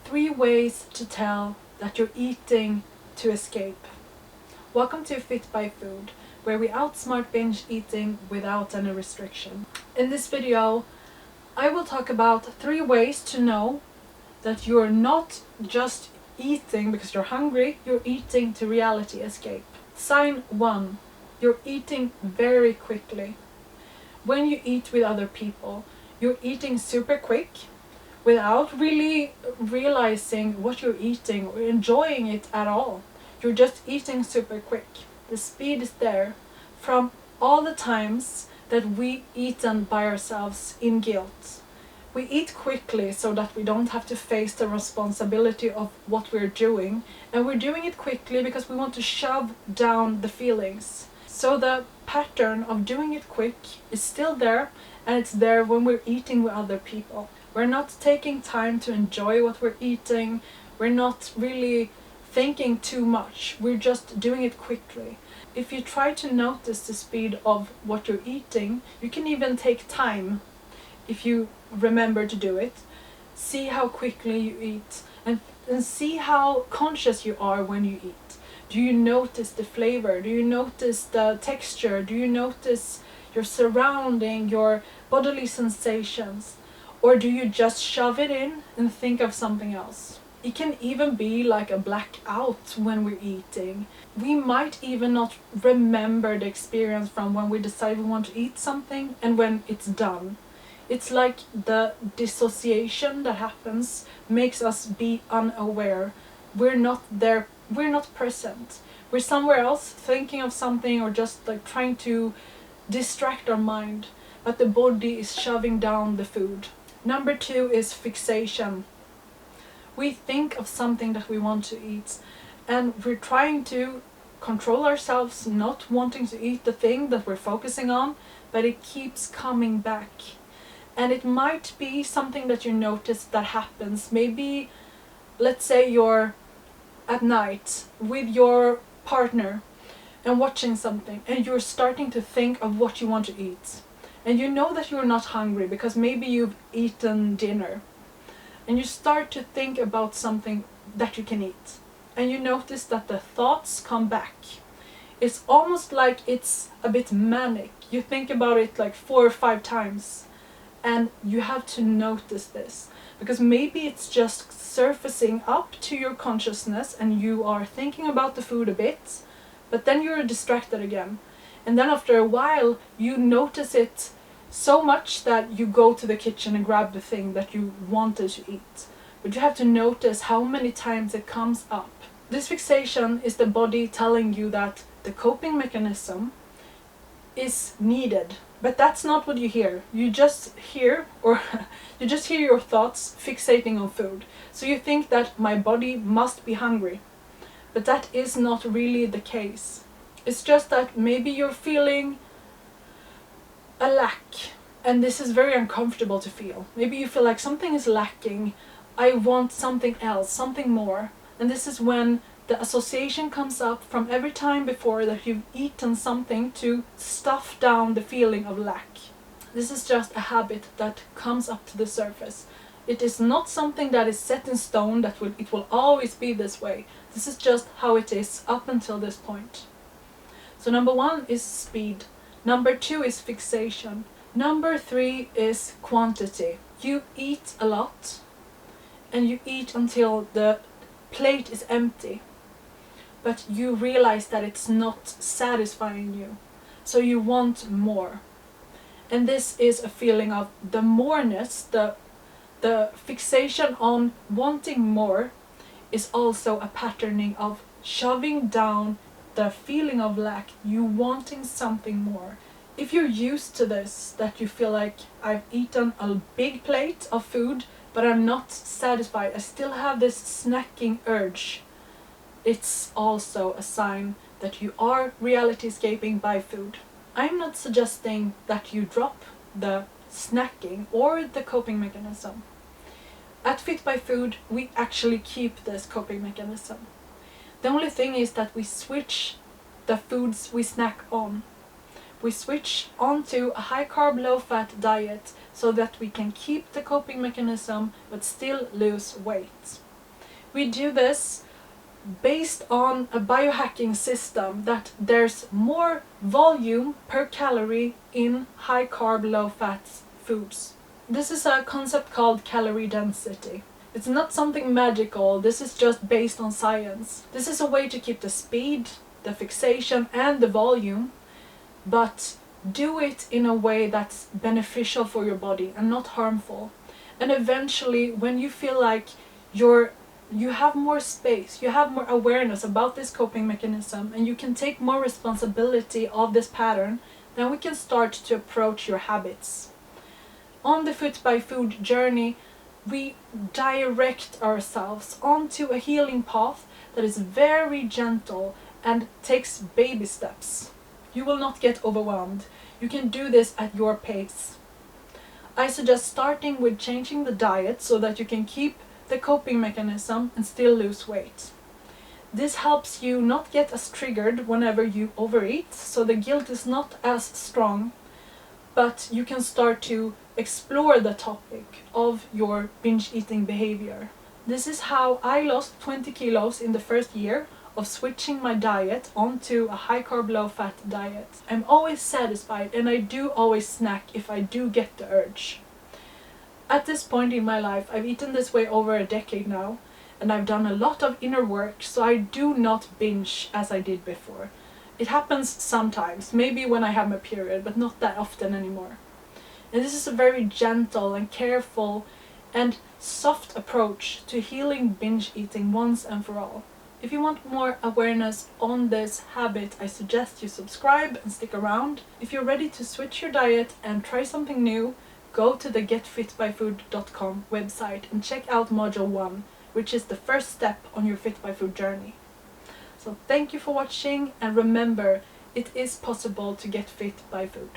3 ways to tell that you're eating to escape. Welcome to Fitbyfood, where we outsmart binge eating without any restriction. In this video, I will talk about 3 ways to know that you're not just eating because you're hungry, you're eating to reality escape. Sign 1. You're eating very quickly. When you eat with other people, you're eating super quick without really realizing what you're eating or enjoying it at all. You're just eating super quick. The speed is there from all the times that we eaten by ourselves in guilt. We eat quickly so that we don't have to face the responsibility of what we're doing, and we're doing it quickly because we want to shove down the feelings. So the pattern of doing it quick is still there, and it's there when we're eating with other people. We're not taking time to enjoy what we're eating. We're not really thinking too much. We're just doing it quickly. If you try to notice the speed of what you're eating, you can even take time if you remember to do it. See how quickly you eat and see how conscious you are when you eat. Do you notice the flavor? Do you notice the texture? Do you notice your surrounding, your bodily sensations? Or do you just shove it in and think of something else? It can even be like a blackout when we're eating. We might even not remember the experience from when we decide we want to eat something and when it's done. It's like the dissociation that happens makes us be unaware. We're not there, we're not present. We're somewhere else thinking of something or just like trying to distract our mind, but the body is shoving down the food. Number 2 is fixation. We think of something that we want to eat and we're trying to control ourselves, not wanting to eat the thing that we're focusing on, but it keeps coming back. And it might be something that you notice that happens. Maybe, let's say you're at night with your partner and watching something and you're starting to think of what you want to eat. And you know that you're not hungry because maybe you've eaten dinner. And you start to think about something that you can eat. And you notice that the thoughts come back. It's almost like it's a bit manic. You think about it like 4 or 5 times. And you have to notice this. Because maybe it's just surfacing up to your consciousness and you are thinking about the food a bit. But then you're distracted again. And then after a while you notice it so much that you go to the kitchen and grab the thing that you wanted to eat. But you have to notice how many times it comes up. This fixation is the body telling you that the coping mechanism is needed. But that's not what you hear. You just hear your thoughts fixating on food. So you think that my body must be hungry. But that is not really the case. It's just that maybe you're feeling a lack, and this is very uncomfortable to feel. Maybe you feel like something is lacking. I want something else, something more. And this is when the association comes up from every time before that you've eaten something to stuff down the feeling of lack. This is just a habit that comes up to the surface. It is not something that is set in stone that it will always be this way. This is just how it is up until this point. So number 1 is speed. Number 2 is fixation. Number 3 is quantity. You eat a lot and you eat until the plate is empty. But you realize that it's not satisfying you. So you want more. And this is a feeling of the moreness, the fixation on wanting more is also a patterning of shoving down the feeling of lack, you wanting something more. If you're used to this, that you feel like I've eaten a big plate of food, but I'm not satisfied, I still have this snacking urge, it's also a sign that you are reality escaping by food. I'm not suggesting that you drop the snacking or the coping mechanism. At Fitbyfood, we actually keep this coping mechanism. The only thing is that we switch the foods we snack on. We switch onto a high-carb, low-fat diet so that we can keep the coping mechanism but still lose weight. We do this based on a biohacking system that there's more volume per calorie in high carb, low fat foods. This is a concept called calorie density. It's not something magical, this is just based on science. This is a way to keep the speed, the fixation and the volume, but do it in a way that's beneficial for your body and not harmful. And eventually, when you feel like you have more space, you have more awareness about this coping mechanism, and you can take more responsibility of this pattern, then we can start to approach your habits. On the Fitbyfood journey, we direct ourselves onto a healing path that is very gentle and takes baby steps. You will not get overwhelmed. You can do this at your pace. I suggest starting with changing the diet so that you can keep the coping mechanism and still lose weight. This helps you not get as triggered whenever you overeat, so the guilt is not as strong, but you can start to explore the topic of your binge eating behavior. This is how I lost 20 kilos in the first year of switching my diet onto a high carb, low fat diet. I'm always satisfied and I do always snack if I do get the urge. At this point in my life, I've eaten this way over a decade now, and I've done a lot of inner work, so I do not binge as I did before. It happens sometimes, maybe when I have my period, but not that often anymore. And this is a very gentle and careful and soft approach to healing binge eating once and for all. If you want more awareness on this habit, I suggest you subscribe and stick around. If you're ready to switch your diet and try something new, go to the getfitbyfood.com website and check out Module 1, which is the first step on your Fitbyfood journey. So thank you for watching, and remember, it is possible to get fit by food.